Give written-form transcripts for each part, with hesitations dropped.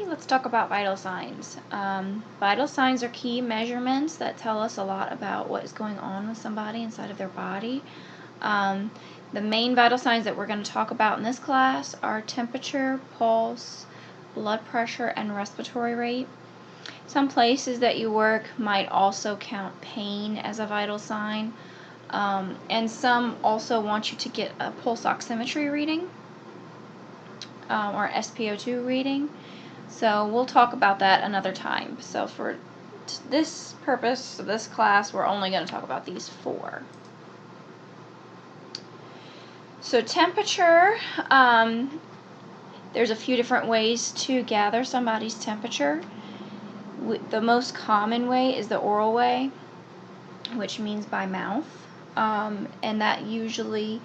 let's talk about vital signs. Vital signs are key measurements that tell us a lot about what is going on with somebody inside of their body. The main vital signs that we're going to talk about in this class are temperature, pulse, blood pressure, and respiratory rate. Some places that you work might also count pain as a vital sign, and some also want you to get a pulse oximetry reading or SpO2 reading. So we'll talk about that another time. So for this purpose of this class, we're only going to talk about these 4. So temperature, there's a few different ways to gather somebody's temperature. The most common way is the oral way, which means by mouth, and that usually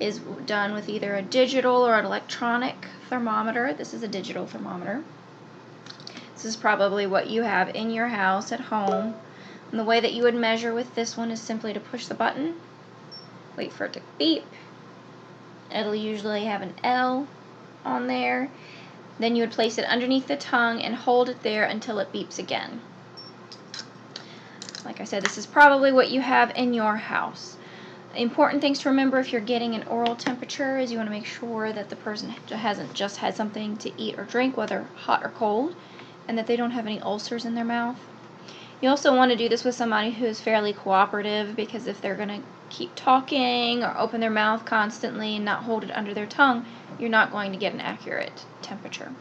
is done with either a digital or an electronic thermometer. This is a digital thermometer. This is probably what you have in your house at home. And the way that you would measure with this one is simply to push the button, wait for it to beep. It'll usually have an L on there. Then you would place it underneath the tongue and hold it there until it beeps again. Like I said, this is probably what you have in your house. Important things to remember if you're getting an oral temperature is you want to make sure that the person hasn't just had something to eat or drink, whether hot or cold, and that they don't have any ulcers in their mouth. You also want to do this with somebody who is fairly cooperative, because if they're going to keep talking or open their mouth constantly and not hold it under their tongue, you're not going to get an accurate temperature.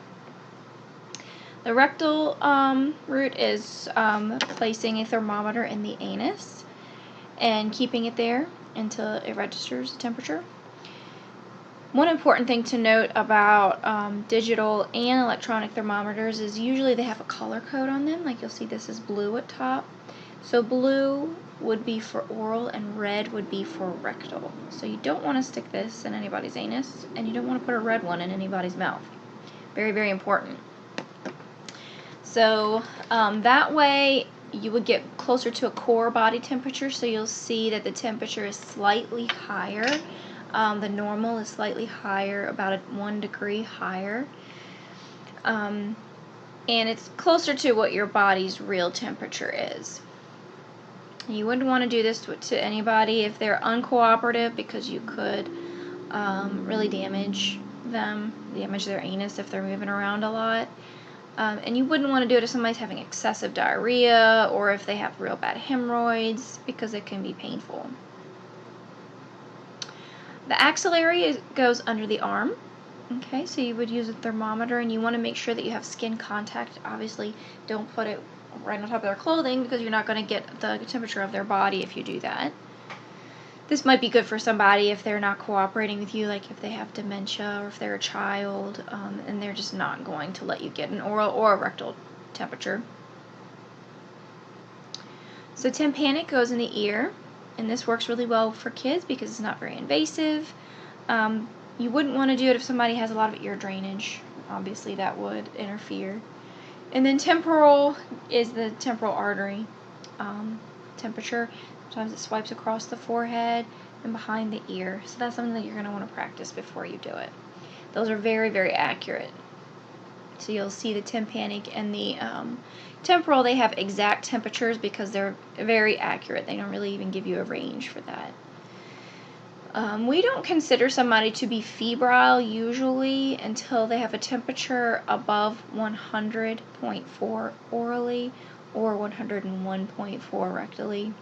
The rectal route is placing a thermometer in the anus and keeping it there until it registers the temperature. One important thing to note about digital and electronic thermometers is usually they have a color code on them. Like you'll see this is blue at top. So blue would be for oral and red would be for rectal. So you don't want to stick this in anybody's anus, and you don't want to put a red one in anybody's mouth. Very, very important. So that way you would get closer to a core body temperature, so you'll see that the temperature is slightly higher. The normal is slightly higher, about 1 degree higher. And it's closer to what your body's real temperature is. You wouldn't want to do this to anybody if they're uncooperative, because you could really damage them, damage their anus if they're moving around a lot. And you wouldn't want to do it if somebody's having excessive diarrhea or if they have real bad hemorrhoids, because it can be painful. The axillary goes under the arm. Okay, so you would use a thermometer, and you want to make sure that you have skin contact. Obviously, don't put it right on top of their clothing, because you're not going to get the temperature of their body if you do that. This might be good for somebody if they're not cooperating with you, like if they have dementia or if they're a child, and they're just not going to let you get an oral or a rectal temperature. So tympanic goes in the ear, and this works really well for kids because it's not very invasive. You wouldn't want to do it if somebody has a lot of ear drainage. Obviously that would interfere. And then temporal is the temporal artery temperature. Sometimes it swipes across the forehead and behind the ear. So that's something that you're going to want to practice before you do it. Those are very, very accurate. So you'll see the tympanic and the temporal, they have exact temperatures because they're very accurate. They don't really even give you a range for that. We don't consider somebody to be febrile usually until they have a temperature above 100.4 orally or 101.4 rectally.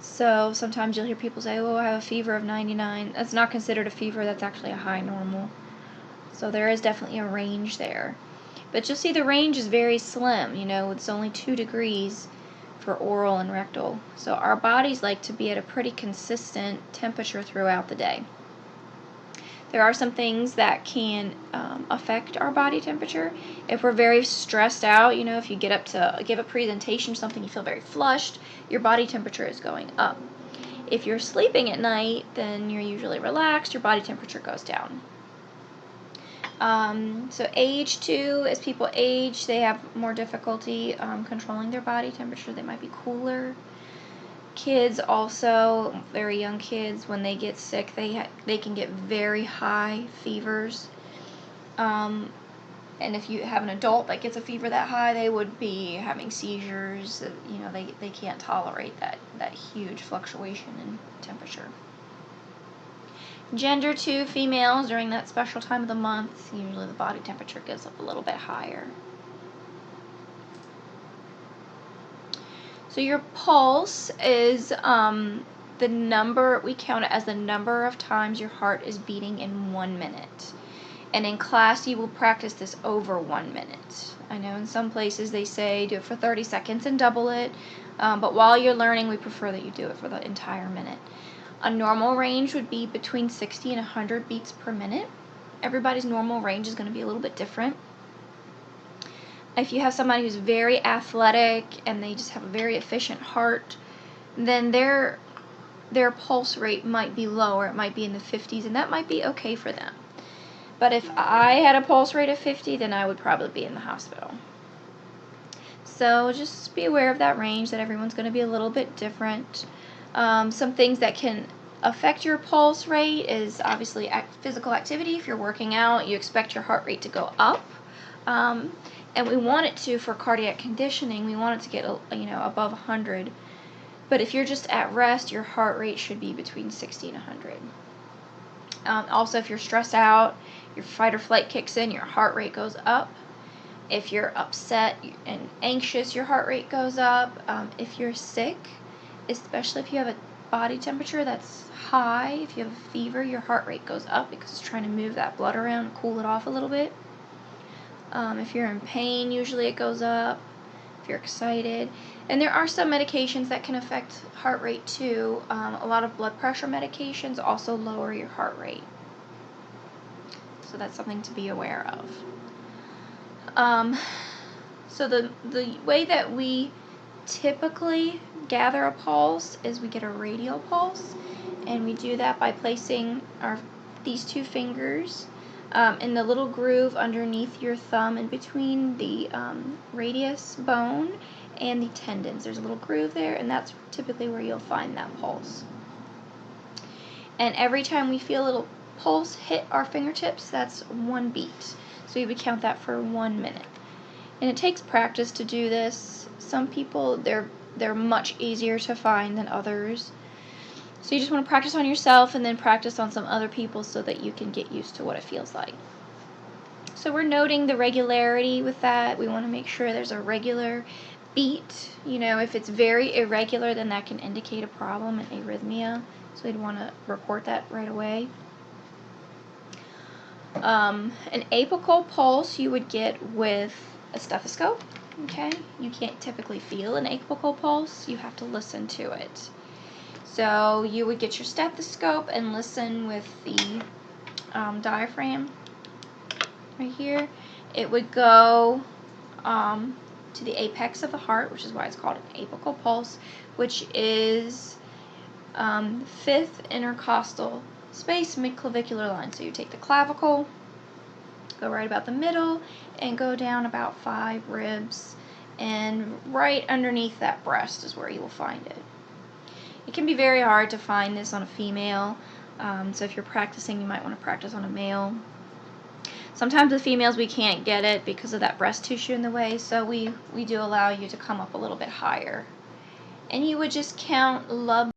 So sometimes you'll hear people say, oh, I have a fever of 99. That's not considered a fever. That's actually a high normal. So there is definitely a range there. But you'll see the range is very slim. You know, it's only 2 degrees for oral and rectal. So our bodies like to be at a pretty consistent temperature throughout the day. There are some things that can affect our body temperature. If we're very stressed out, you know, if you get up to give a presentation, something you feel very flushed, your body temperature is going up. If you're sleeping at night, then you're usually relaxed, your body temperature goes down. So age too, as people age, they have more difficulty controlling their body temperature. They might be cooler. Kids also, very young kids, when they get sick, they can get very high fevers. And if you have an adult that gets a fever that high, they would be having seizures. You know, they can't tolerate that huge fluctuation in temperature. Gender too, females during that special time of the month, usually the body temperature goes up a little bit higher. So your pulse is the number, we count it as the number of times your heart is beating in 1 minute. And in class, you will practice this over 1 minute. I know in some places they say do it for 30 seconds and double it, but while you're learning, we prefer that you do it for the entire minute. A normal range would be between 60 and 100 beats per minute. Everybody's normal range is going to be a little bit different. If you have somebody who's very athletic and they just have a very efficient heart, then their pulse rate might be lower. It might be in the 50s, and that might be okay for them. But if I had a pulse rate of 50, then I would probably be in the hospital. So just be aware of that range, that everyone's going to be a little bit different. Some things that can affect your pulse rate is obviously physical activity. If you're working out, you expect your heart rate to go up. And we want it to, for cardiac conditioning, we want it to get above 100. But if you're just at rest, your heart rate should be between 60 and 100. Also, if you're stressed out, your fight or flight kicks in, your heart rate goes up. If you're upset and anxious, your heart rate goes up. If you're sick, especially if you have a body temperature that's high, if you have a fever, your heart rate goes up because it's trying to move that blood around and cool it off a little bit. If you're in pain, usually it goes up. If you're excited. And there are some medications that can affect heart rate too. A lot of blood pressure medications also lower your heart rate. So that's something to be aware of. So the way that we typically gather a pulse is we get a radial pulse, and we do that by placing these two fingers in the little groove underneath your thumb in between the radius bone and the tendons. There's a little groove there, and that's typically where you'll find that pulse. And every time we feel a little pulse hit our fingertips, that's 1 beat. So we would count that for 1 minute. And it takes practice to do this. Some people, they're much easier to find than others. So you just want to practice on yourself and then practice on some other people so that you can get used to what it feels like. So we're noting the regularity with that. We want to make sure there's a regular beat. If it's very irregular, then that can indicate a problem, an arrhythmia. So we'd want to report that right away. An apical pulse you would get with a stethoscope. Okay, you can't typically feel an apical pulse. You have to listen to it. So you would get your stethoscope and listen with the diaphragm right here. It would go to the apex of the heart, which is why it's called an apical pulse, which is 5th intercostal space, midclavicular line. So you take the clavicle, go right about the middle, and go down about 5 ribs, and right underneath that breast is where you will find it. It can be very hard to find this on a female, so if you're practicing, you might want to practice on a male. Sometimes with females we can't get it because of that breast tissue in the way, so we do allow you to come up a little bit higher. And you would just count lub